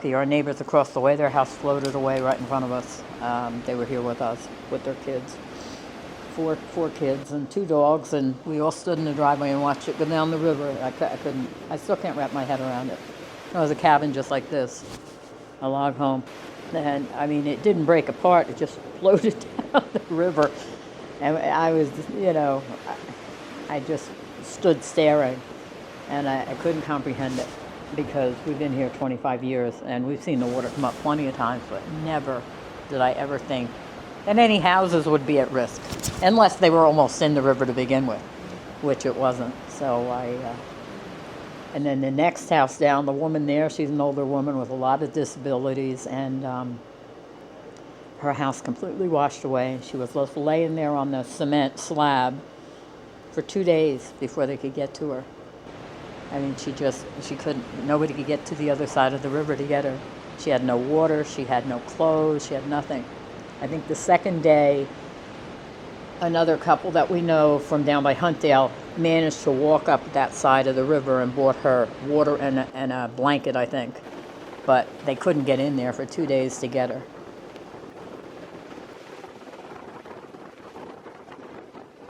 lucky. Our neighbors across the way, their house floated away right in front of us. They were here with us, with their kids. Four kids and 2 dogs, and we all stood in the driveway and watched it go down the river. I still can't wrap my head around it. It was a cabin just like this, a log home. And I mean, it didn't break apart, it just floated down the river. And I was, I just stood staring, and I couldn't comprehend it, because we've been here 25 years and we've seen the water come up plenty of times, but never did I ever think that any houses would be at risk, unless they were almost in the river to begin with, which it wasn't. So and then the next house down, the woman there, she's an older woman with a lot of disabilities, and her house completely washed away. She was just laying there on the cement slab for 2 days before they could get to her. I mean, she couldn't, nobody could get to the other side of the river to get her. She had no water, she had no clothes, she had nothing. I think the second day, another couple that we know from down by Huntdale managed to walk up that side of the river and brought her water and a blanket, I think. But they couldn't get in there for 2 days to get her.